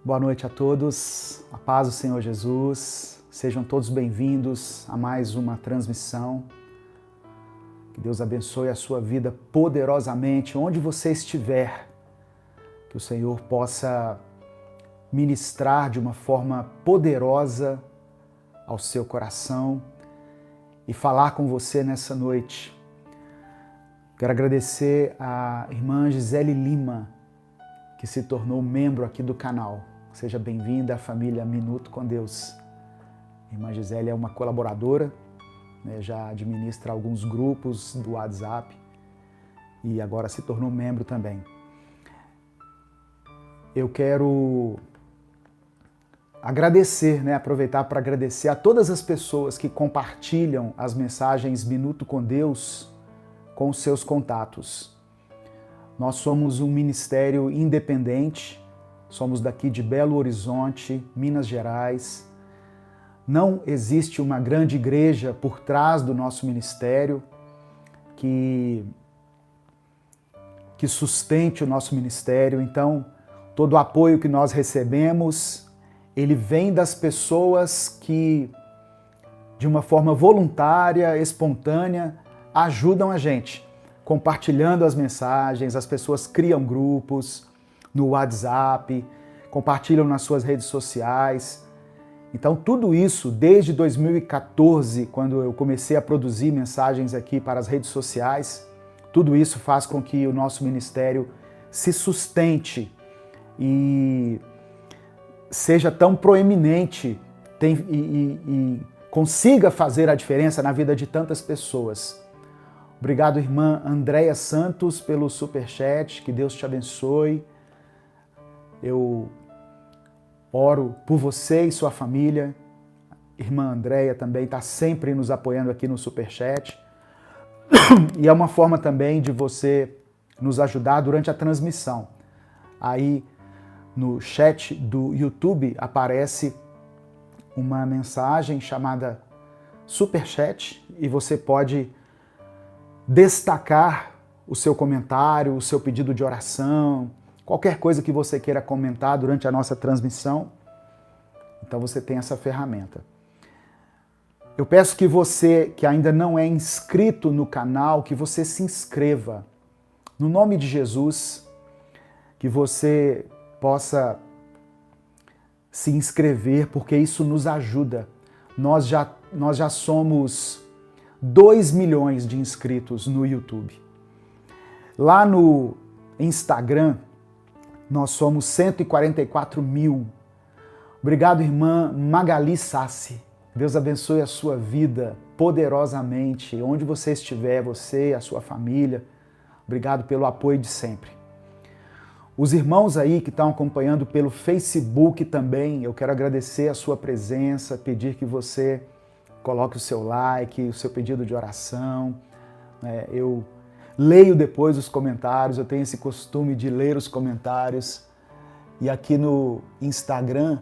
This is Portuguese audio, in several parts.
Boa noite a todos, a paz do Senhor Jesus, sejam todos bem-vindos a mais uma transmissão. Que Deus abençoe a sua vida poderosamente, onde você estiver, que o Senhor possa ministrar de uma forma poderosa ao seu coração e falar com você nessa noite. Quero agradecer à irmã Gisele Lima, que se tornou membro aqui do canal. Seja bem-vinda à família Minuto com Deus. A irmã Gisele é uma colaboradora, né, já administra alguns grupos do WhatsApp e agora se tornou membro também. Eu quero agradecer, aproveitar para agradecer a todas as pessoas que compartilham as mensagens Minuto com Deus com os seus contatos. Nós somos um ministério independente, somos daqui de Belo Horizonte, Minas Gerais. Não existe uma grande igreja por trás do nosso ministério que sustente o nosso ministério. Então, todo o apoio que nós recebemos, ele vem das pessoas que, de uma forma voluntária, espontânea, ajudam a gente, compartilhando as mensagens. As pessoas criam grupos no WhatsApp, compartilham nas suas redes sociais. Então tudo isso, desde 2014, quando eu comecei a produzir mensagens aqui para as redes sociais, tudo isso faz com que o nosso ministério se sustente e seja tão proeminente e consiga fazer a diferença na vida de tantas pessoas. Obrigado, irmã Andréia Santos, pelo superchat, que Deus te abençoe. Eu oro por você e sua família. Irmã Andréia também está sempre nos apoiando aqui no superchat. E é uma forma também de você nos ajudar durante a transmissão. Aí no chat do YouTube aparece uma mensagem chamada superchat e você pode destacar o seu comentário, o seu pedido de oração, qualquer coisa que você queira comentar durante a nossa transmissão. Então você tem essa ferramenta. Eu peço que você que ainda não é inscrito no canal, que você se inscreva. No nome de Jesus, que você possa se inscrever, porque isso nos ajuda. Nós já somos 2 milhões de inscritos no YouTube. Lá no Instagram, nós somos 144 mil. Obrigado, irmã Magali Sassi. Deus abençoe a sua vida poderosamente, onde você estiver, você, a sua família. Obrigado pelo apoio de sempre. Os irmãos aí que estão acompanhando pelo Facebook também, eu quero agradecer a sua presença, pedir que você coloque o seu like, o seu pedido de oração. Eu leio depois os comentários, eu tenho esse costume de ler os comentários. E aqui no Instagram,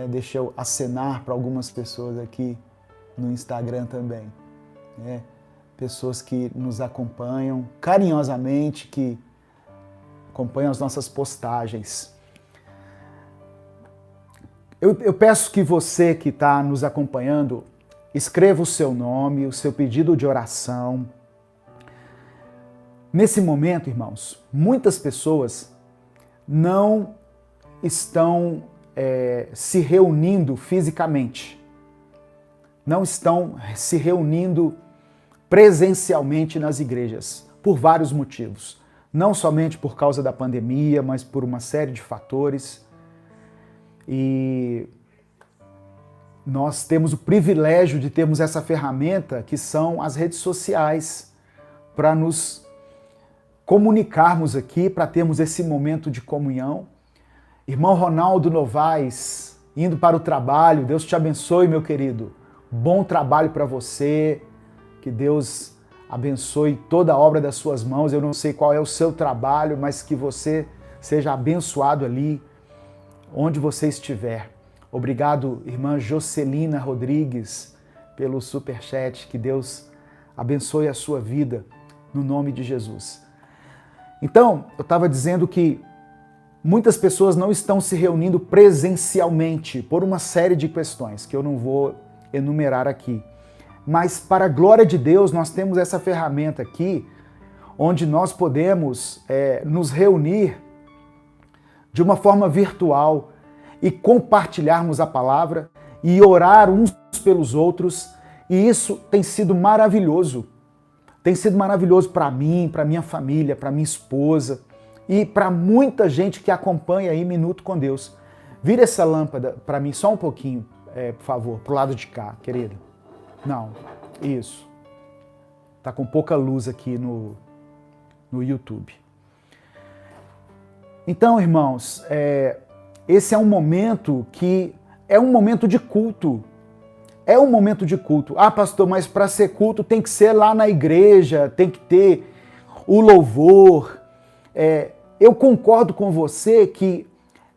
deixa eu acenar para algumas pessoas aqui no Instagram também. Pessoas que nos acompanham carinhosamente, que acompanham as nossas postagens. Eu peço que você que está nos acompanhando, escreva o seu nome, o seu pedido de oração. Nesse momento, irmãos, muitas pessoas não estão se reunindo fisicamente, não estão se reunindo presencialmente nas igrejas, por vários motivos. Não somente por causa da pandemia, mas por uma série de fatores. E nós temos o privilégio de termos essa ferramenta que são as redes sociais para nos comunicarmos aqui, para termos esse momento de comunhão. Irmão Ronaldo Novaes, indo para o trabalho, Deus te abençoe, meu querido. Bom trabalho para você, que Deus abençoe toda a obra das suas mãos. Eu não sei qual é o seu trabalho, mas que você seja abençoado ali, onde você estiver. Obrigado, irmã Jocelina Rodrigues, pelo superchat. Que Deus abençoe a sua vida, no nome de Jesus. Então, eu estava dizendo que muitas pessoas não estão se reunindo presencialmente por uma série de questões que eu não vou enumerar aqui. Mas para a glória de Deus, nós temos essa ferramenta aqui, onde nós podemos nos reunir de uma forma virtual e compartilharmos a palavra e orar uns pelos outros. E isso tem sido maravilhoso. Tem sido maravilhoso para mim, para minha família, para minha esposa e para muita gente que acompanha aí Minuto com Deus. Vira essa lâmpada para mim só um pouquinho, por favor, pro lado de cá, querida. Não, isso. Tá com pouca luz aqui no YouTube. Então, irmãos, esse é um momento que é um momento de culto. É um momento de culto. Ah, pastor, mas para ser culto tem que ser lá na igreja, tem que ter o louvor. Eu concordo com você que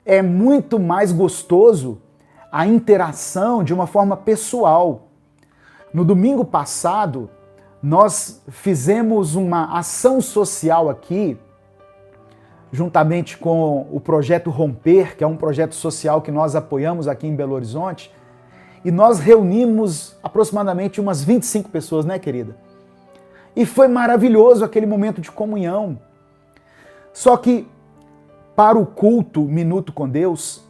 é muito mais gostoso a interação de uma forma pessoal. No domingo passado, nós fizemos uma ação social aqui, juntamente com o Projeto Romper, que é um projeto social que nós apoiamos aqui em Belo Horizonte, e nós reunimos aproximadamente umas 25 pessoas, né, querida? E foi maravilhoso aquele momento de comunhão. Só que, para o culto Minuto com Deus,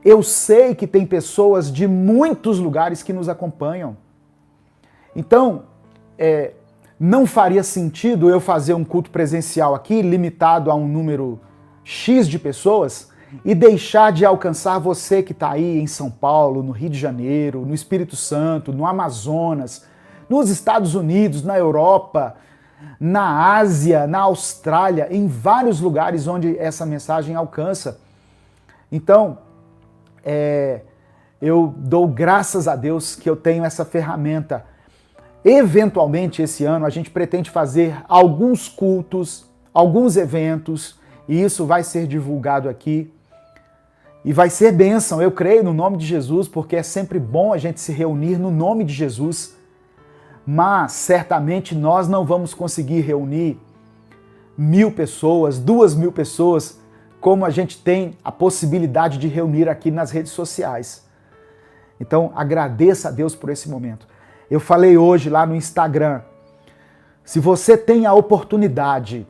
eu sei que tem pessoas de muitos lugares que nos acompanham. Então, não faria sentido eu fazer um culto presencial aqui, limitado a um número X de pessoas, e deixar de alcançar você que está aí em São Paulo, no Rio de Janeiro, no Espírito Santo, no Amazonas, nos Estados Unidos, na Europa, na Ásia, na Austrália, em vários lugares onde essa mensagem alcança. Então, eu dou graças a Deus que eu tenho essa ferramenta. Eventualmente, esse ano, a gente pretende fazer alguns cultos, alguns eventos, e isso vai ser divulgado aqui. E vai ser bênção, eu creio, no nome de Jesus, porque é sempre bom a gente se reunir no nome de Jesus. Mas, certamente, nós não vamos conseguir reunir 1.000 pessoas, 2.000 pessoas, como a gente tem a possibilidade de reunir aqui nas redes sociais. Então, agradeça a Deus por esse momento. Eu falei hoje lá no Instagram, se você tem a oportunidade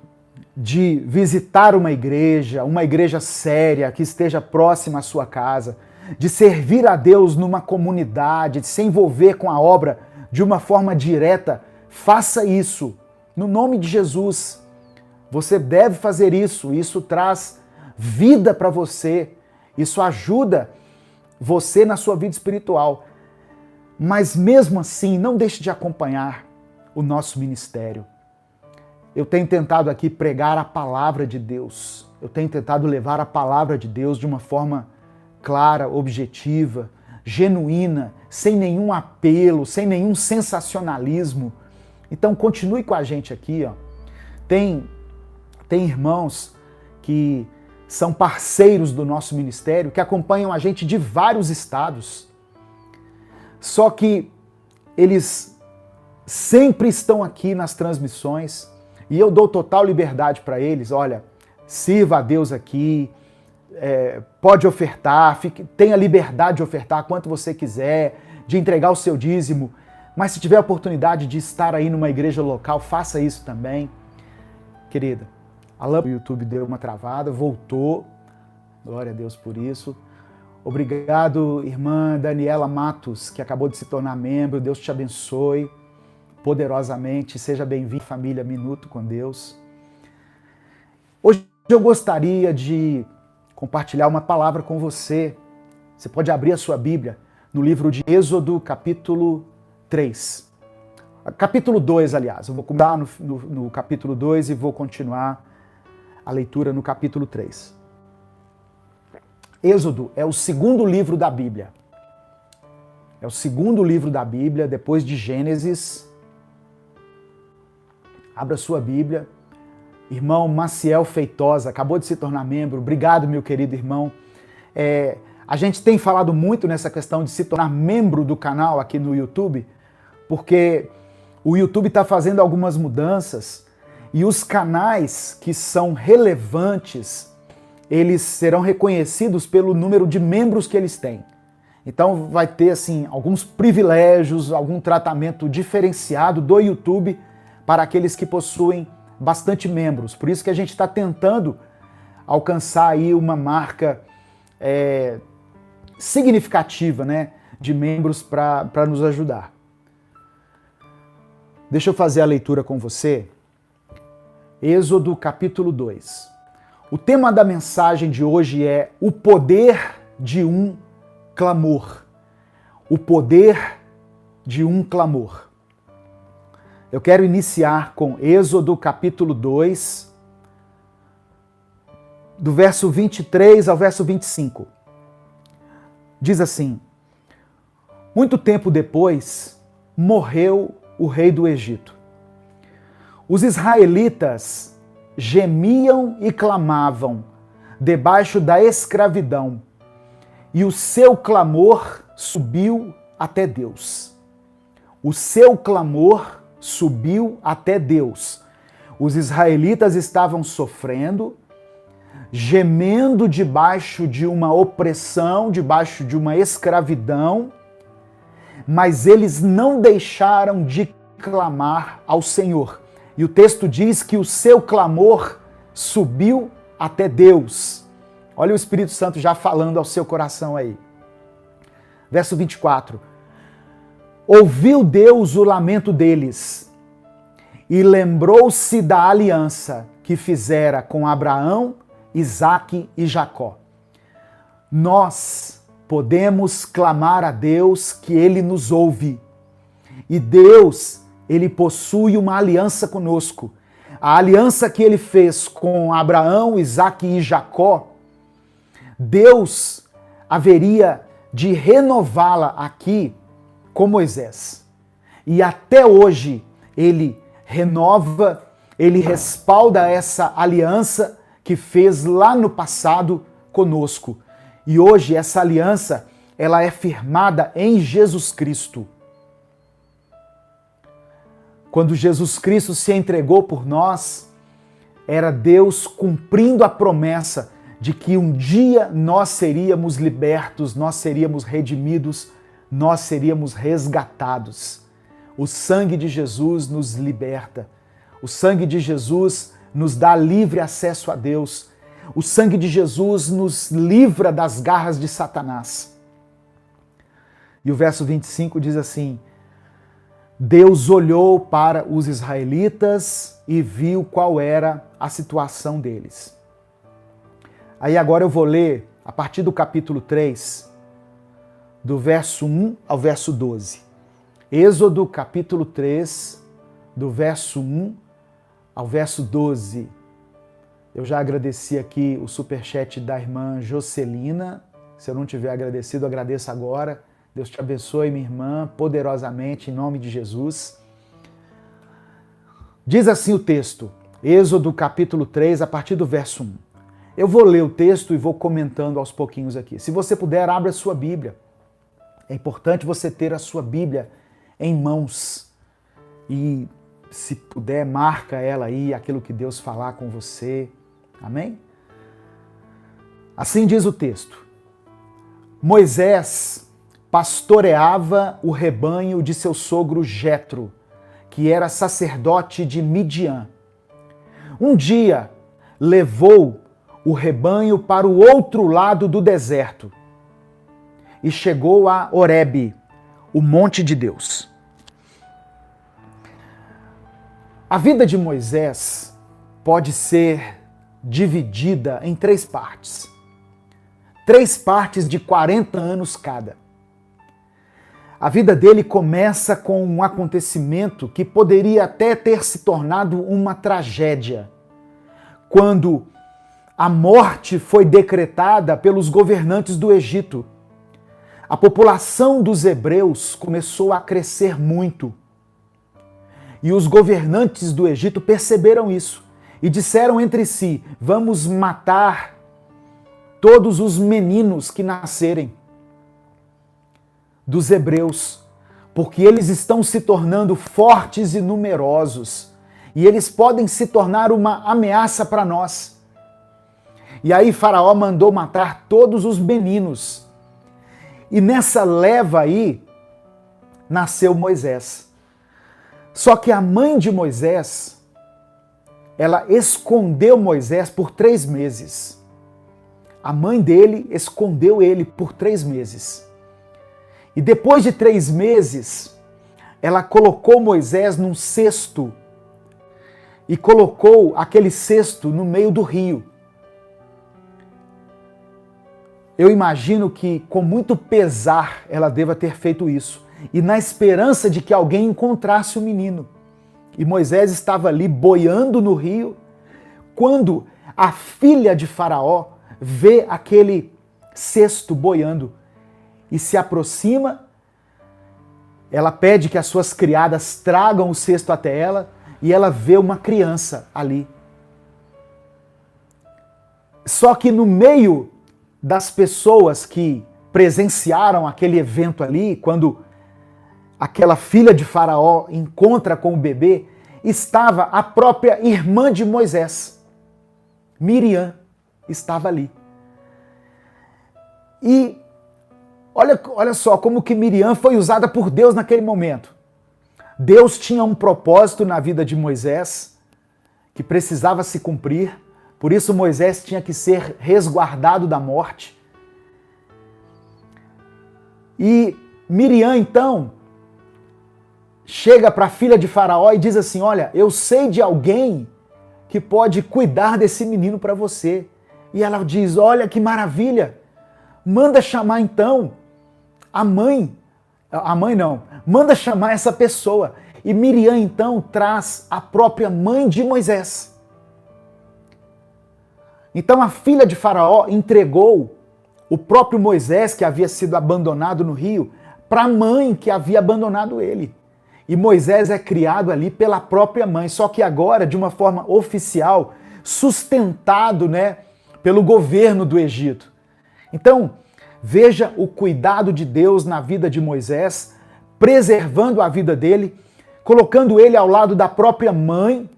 de visitar uma igreja séria, que esteja próxima à sua casa, de servir a Deus numa comunidade, de se envolver com a obra de uma forma direta, faça isso. No nome de Jesus, você deve fazer isso. Isso traz vida para você. Isso ajuda você na sua vida espiritual. Mas mesmo assim, não deixe de acompanhar o nosso ministério. Eu tenho tentado aqui pregar a palavra de Deus. Eu tenho tentado levar a palavra de Deus de uma forma clara, objetiva, genuína, sem nenhum apelo, sem nenhum sensacionalismo. Então continue com a gente aqui, ó. Tem irmãos que são parceiros do nosso ministério, que acompanham a gente de vários estados. Só que eles sempre estão aqui nas transmissões, e eu dou total liberdade para eles. Olha, sirva a Deus aqui, pode ofertar, tenha liberdade de ofertar quanto você quiser, de entregar o seu dízimo, mas se tiver a oportunidade de estar aí numa igreja local, faça isso também. Querida, a lâmpada do YouTube deu uma travada, voltou, glória a Deus por isso. Obrigado, irmã Daniela Matos, que acabou de se tornar membro, Deus te abençoe poderosamente, seja bem-vindo, família Minuto com Deus. Hoje eu gostaria de compartilhar uma palavra com você. Você pode abrir a sua Bíblia no livro de Êxodo, capítulo 3. Capítulo 2, aliás. Eu vou começar no capítulo 2 e vou continuar a leitura no capítulo 3. Êxodo é o segundo livro da Bíblia. É o segundo livro da Bíblia, depois de Gênesis. Abra sua Bíblia. Irmão Maciel Feitosa, acabou de se tornar membro. Obrigado, meu querido irmão. A gente tem falado muito nessa questão de se tornar membro do canal aqui no YouTube, porque o YouTube está fazendo algumas mudanças e os canais que são relevantes, eles serão reconhecidos pelo número de membros que eles têm. Então vai ter assim alguns privilégios, algum tratamento diferenciado do YouTube para aqueles que possuem bastante membros. Por isso que a gente está tentando alcançar aí uma marca significativa, né, de membros para nos ajudar. Deixa eu fazer a leitura com você. Êxodo capítulo 2. O tema da mensagem de hoje é o poder de um clamor. O poder de um clamor. Eu quero iniciar com Êxodo capítulo 2, do verso 23 ao verso 25. Diz assim: muito tempo depois, morreu o rei do Egito. Os israelitas gemiam e clamavam debaixo da escravidão, e o seu clamor subiu até Deus. O seu clamor subiu até Deus. Os israelitas estavam sofrendo, gemendo debaixo de uma opressão, debaixo de uma escravidão, mas eles não deixaram de clamar ao Senhor. E o texto diz que o seu clamor subiu até Deus. Olha o Espírito Santo já falando ao seu coração aí. Verso 24. Ouviu Deus o lamento deles e lembrou-se da aliança que fizera com Abraão, Isaque e Jacó. Nós podemos clamar a Deus que Ele nos ouve. E Deus, Ele possui uma aliança conosco. A aliança que Ele fez com Abraão, Isaque e Jacó, Deus haveria de renová-la aqui com Moisés. E até hoje Ele renova, Ele respalda essa aliança que fez lá no passado conosco. E hoje essa aliança, ela é firmada em Jesus Cristo. Quando Jesus Cristo se entregou por nós, era Deus cumprindo a promessa de que um dia nós seríamos libertos, nós seríamos redimidos, nós seríamos resgatados. O sangue de Jesus nos liberta. O sangue de Jesus nos dá livre acesso a Deus. O sangue de Jesus nos livra das garras de Satanás. E o verso 25 diz assim: Deus olhou para os israelitas e viu qual era a situação deles. Aí agora eu vou ler a partir do capítulo 3, do verso 1 ao verso 12. Êxodo capítulo 3, do verso 1 ao verso 12. Eu já agradeci aqui o superchat da irmã Jocelina. Se eu não tiver agradecido, agradeço agora. Deus te abençoe, minha irmã, poderosamente, em nome de Jesus. Diz assim o texto, Êxodo capítulo 3, a partir do verso 1. Eu vou ler o texto e vou comentando aos pouquinhos aqui. Se você puder, abra a sua Bíblia. É importante você ter a sua Bíblia em mãos. E, se puder, marca ela aí, aquilo que Deus falar com você. Amém? Assim diz o texto. Moisés pastoreava o rebanho de seu sogro Jetro, que era sacerdote de Midian. Um dia, levou o rebanho para o outro lado do deserto e chegou a Horebe, o monte de Deus. A vida de Moisés pode ser dividida em 3 partes. 3 partes de 40 anos cada. A vida dele começa com um acontecimento que poderia até ter se tornado uma tragédia, quando a morte foi decretada pelos governantes do Egito. A população dos hebreus começou a crescer muito. E os governantes do Egito perceberam isso e disseram entre si: vamos matar todos os meninos que nascerem dos hebreus, porque eles estão se tornando fortes e numerosos, e eles podem se tornar uma ameaça para nós. E aí Faraó mandou matar todos os meninos. E nessa leva aí, nasceu Moisés. Só que a mãe de Moisés, ela escondeu Moisés por 3 meses. A mãe dele escondeu ele por 3 meses. E depois de 3 meses, ela colocou Moisés num cesto e colocou aquele cesto no meio do rio. Eu imagino que com muito pesar ela deva ter feito isso, e na esperança de que alguém encontrasse o menino. E Moisés estava ali boiando no rio, quando a filha de Faraó vê aquele cesto boiando e se aproxima. Ela pede que as suas criadas tragam o cesto até ela, e ela vê uma criança ali. Só que no meio das pessoas que presenciaram aquele evento ali, quando aquela filha de Faraó encontra com o bebê, estava a própria irmã de Moisés, Miriam, estava ali. E olha só como que Miriam foi usada por Deus naquele momento. Deus tinha um propósito na vida de Moisés que precisava se cumprir, por isso Moisés tinha que ser resguardado da morte. E Miriam, então, chega para a filha de Faraó e diz assim: olha, eu sei de alguém que pode cuidar desse menino para você. E ela diz: olha que maravilha, manda chamar então manda chamar essa pessoa. E Miriam então traz a própria mãe de Moisés. Então a filha de Faraó entregou o próprio Moisés, que havia sido abandonado no rio, para a mãe que havia abandonado ele. E Moisés é criado ali pela própria mãe, só que agora de uma forma oficial, sustentado, pelo governo do Egito. Então, veja o cuidado de Deus na vida de Moisés, preservando a vida dele, colocando ele ao lado da própria mãe,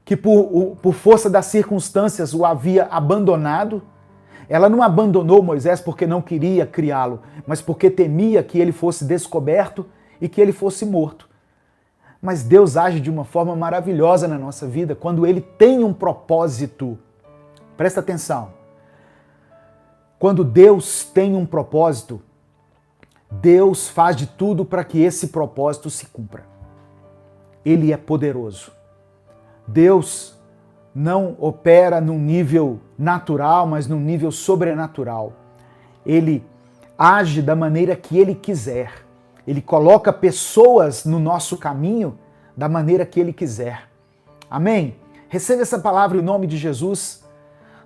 que por força das circunstâncias o havia abandonado. Ela não abandonou Moisés porque não queria criá-lo, mas porque temia que ele fosse descoberto e que ele fosse morto. Mas Deus age de uma forma maravilhosa na nossa vida quando ele tem um propósito. Presta atenção. Quando Deus tem um propósito, Deus faz de tudo para que esse propósito se cumpra. Ele é poderoso. Deus não opera num nível natural, mas num nível sobrenatural. Ele age da maneira que ele quiser. Ele coloca pessoas no nosso caminho da maneira que ele quiser. Amém? Receba essa palavra em nome de Jesus.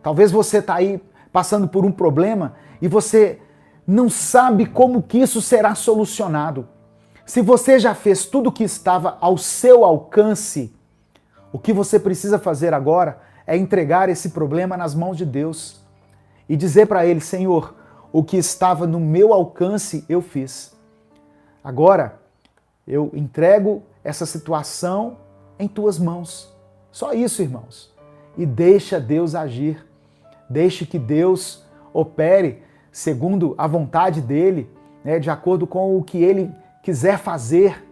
Talvez você está aí passando por um problema e você não sabe como que isso será solucionado. Se você já fez tudo o que estava ao seu alcance, o que você precisa fazer agora é entregar esse problema nas mãos de Deus e dizer para ele: Senhor, o que estava no meu alcance eu fiz. Agora eu entrego essa situação em tuas mãos. Só isso, irmãos. E deixa Deus agir. Deixe que Deus opere segundo a vontade dele, de acordo com o que ele quiser fazer